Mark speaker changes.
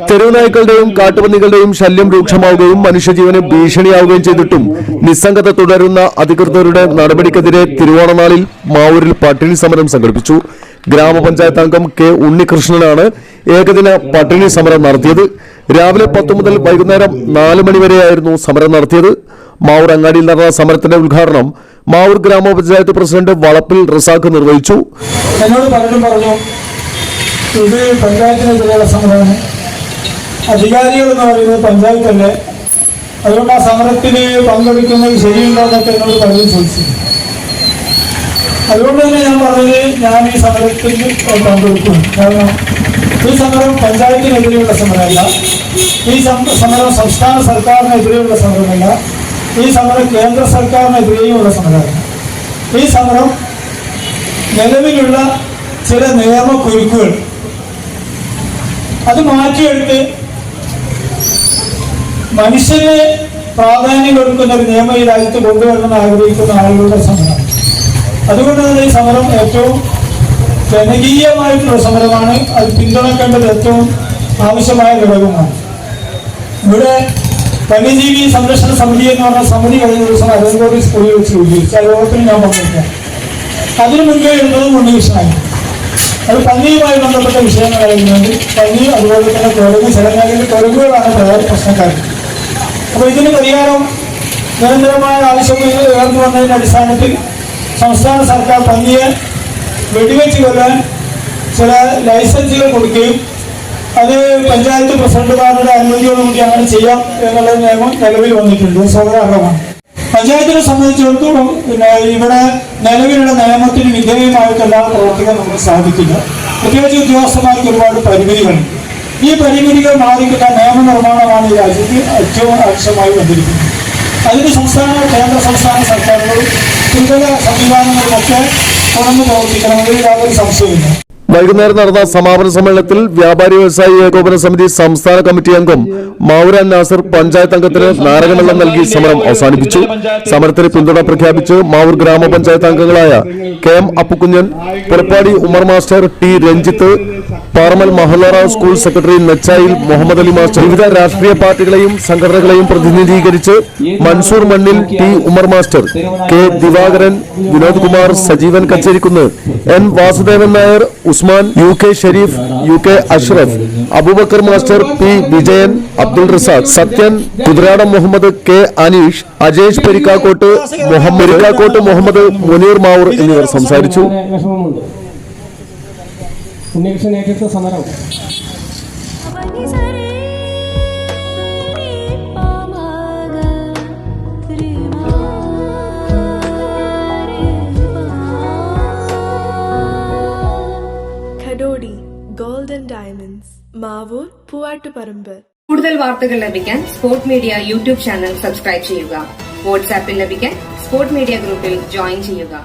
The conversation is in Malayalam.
Speaker 1: തെരുവുനായ്ക്കളുടെയും കാട്ടുപന്നികളുടെയും ശല്യം രൂക്ഷമാവുകയും മനുഷ്യജീവന് ഭീഷണിയാവുകയും ചെയ്തിട്ടും നിസ്സംഗത തുടരുന്ന അധികൃതരുടെ നടപടിക്കെതിരെ തിരുവോണനാളിൽ മാവൂരിൽ പട്ടിണി സമരം സംഘടിപ്പിച്ചു. ഗ്രാമപഞ്ചായത്ത് അംഗം കെ ഉണ്ണികൃഷ്ണനാണ് ഏകദിന പട്ടിണി സമരം നടത്തിയത്. രാവിലെ 10 മുതൽ വൈകുന്നേരം 4 മണിവരെയായിരുന്നു സമരം നടത്തിയത്. മാവൂർ അങ്ങാടിയിൽ നടന്ന സമരത്തിന്റെ ഉദ്ഘാടനം മാവൂർ ഗ്രാമപഞ്ചായത്ത് പ്രസിഡന്റ് വളപ്പിൽ റസാഖ് നിർവഹിച്ചു.
Speaker 2: എന്നോട് പലരും പറഞ്ഞു ഇത് പഞ്ചായത്തിനെതിരെയുള്ള സമരമാണ്, അധികാരികൾ എന്ന് പറയുന്നത് പഞ്ചായത്തല്ലേ, അതുകൊണ്ട് ആ സമരത്തിൽ പങ്കെടുക്കുന്നത് ശരിയുണ്ടോ എന്നൊക്കെ എന്നോട് പലരും ചോദിച്ചു. അതുകൊണ്ട് തന്നെ ഞാൻ പറഞ്ഞത് ഞാൻ ഈ സമരത്തിൽ പങ്കെടുക്കും. കാരണം ഈ സമരം പഞ്ചായത്തിനെതിരെയുള്ള സമരമല്ല, ഈ സമരം സംസ്ഥാന സർക്കാരിനെതിരെയുള്ള സമരമല്ല, ഈ സമരം കേന്ദ്ര സർക്കാരിനെതിരെയുമുള്ള സമരമാണ്. ഈ സമരം നിലവിലുള്ള ചില നിയമക്കുരുക്കുകൾ അത് മാറ്റിയെടുത്ത് മനുഷ്യന് പ്രാധാന്യം കൊടുക്കുന്ന ഒരു നിയമം ഈ രാജ്യത്ത് കൊണ്ടുവരണമെന്ന് ആഗ്രഹിക്കുന്ന ആളുകളുടെ സമരം. അതുകൊണ്ട് തന്നെ ഈ സമരം ഏറ്റവും ജനകീയമായിട്ടുള്ള സമരമാണ്. അത് പിന്തുണക്കേണ്ടത് ഏറ്റവും ആവശ്യമായ ഘടകമാണ്. ഇവിടെ വന്യജീവി സംരക്ഷണ സമിതി എന്ന് പറഞ്ഞ സമിതി കഴിഞ്ഞ ദിവസം അരങ്കോടി സ്കൂളിൽ വെച്ച് രൂപീകരിച്ചു. ആ യോഗത്തിന് ഞാൻ പങ്കെടുക്കാം. അതിനു മുൻപേ ഇരുന്നത് ഉണ്ണികൃഷ്ണനായി. അത് പന്നിയുമായി ബന്ധപ്പെട്ട വിഷയങ്ങളായിരുന്നത്. പന്നി, അതുപോലെ തന്നെ കുരങ്ങ്, ചില മേഖലയിൽ കുരങ്ങുകളാണ് പ്രധാന പ്രശ്നക്കാർ. അപ്പോൾ ഇതിന് പരിഹാരം നിരന്തരമായ ആവശ്യം ഉയർന്നു വന്നതിന്റെ അടിസ്ഥാനത്തിൽ സംസ്ഥാന സർക്കാർ പന്നിയെ വെടിവെച്ച് കൊല്ലാൻ ചില ലൈസൻസുകൾ കൊടുക്കുകയും അത് പഞ്ചായത്ത് പ്രസിഡന്റുമാരുടെ അനുമതിയോടുകൂടി അങ്ങനെ ചെയ്യാം എന്നുള്ള നിയമം നിലവിൽ വന്നിട്ടുണ്ട്. സ്വാഗതാർഹമാണ്. പഞ്ചായത്തിനെ സംബന്ധിച്ചിടത്തോളം ഇവിടെ നിലവിലുള്ള നിയമത്തിന് വിധേയമായിട്ടെല്ലാം പ്രവർത്തിക്കാൻ നമുക്ക് സാധിക്കില്ല. പ്രത്യേകിച്ച് ഉദ്യോഗസ്ഥന്മാർക്ക് ഒരുപാട് പരിമിതികളുണ്ട്. ഈ പരിമിതികൾ മാറിക്കുന്ന നിയമനിർമ്മാണമാണ് ഈ രാജ്യത്ത് ഏറ്റവും ആവശ്യമായി വന്നിരിക്കുന്നത്. അതിന് കേന്ദ്ര സംസ്ഥാന സർക്കാരുകളും ത്രിതല സംവിധാനങ്ങളിലൊക്കെ തുറന്നു പ്രവർത്തിക്കണമെങ്കിൽ യാതൊരു സംശയമില്ല.
Speaker 1: വൈകുന്നേരം നടന്ന സമാപന സമ്മേളനത്തിൽ വ്യാപാരി വ്യവസായി ഏകോപന സമിതി സംസ്ഥാന കമ്മിറ്റി അംഗം മൗരാൻ നാസർ പഞ്ചായത്ത് അംഗത്തിന് നാരകവെള്ളം നൽകി സമരം അവസാനിപ്പിച്ചു. സമരത്തിന് പിന്തുണ പ്രഖ്യാപിച്ച് മാവൂർ ഗ്രാമപഞ്ചായത്ത് അംഗങ്ങളായ K M Appukkunjan, Purappadi Umar master, T Ranjith, Paramal Mahallara school secretary Nechayil Muhammad Ali master, വിവിധ രാഷ്ട്രീയ പാർട്ടികളെയും സംഘടനകളെയും പ്രതിനിധീകരിച്ച് Mansoor Mannil, T Umar master, K Divakaran, Vinod Kumar, Sajeevan Kacherikunnu, N Vasudevan Nair, Usman, U K Shareef, U K Ashraf, Abubakar master, P Vijayan, Abdul Razak, Sathyan, Kuthiradam Muhammad, K Aneesh, Ajesh Perikkakkot, Muhammad, Muneer Mavoor എന്നിവർ സംസാരിച്ചു. സമരം
Speaker 3: ഗോൾഡൻ ഡയമണ്ട്സ്, മാവൂർ, പൂവാട്ടുപറമ്പ്.
Speaker 4: കൂടുതൽ വാർത്തകൾ ലഭിക്കാൻ sport media YouTube channel subscribe ചെയ്യുക. വാട്സാപ്പിൽ ലഭിക്കാൻ സ്പോർട് മീഡിയ ഗ്രൂപ്പിൽ ജോയിൻ ചെയ്യുക.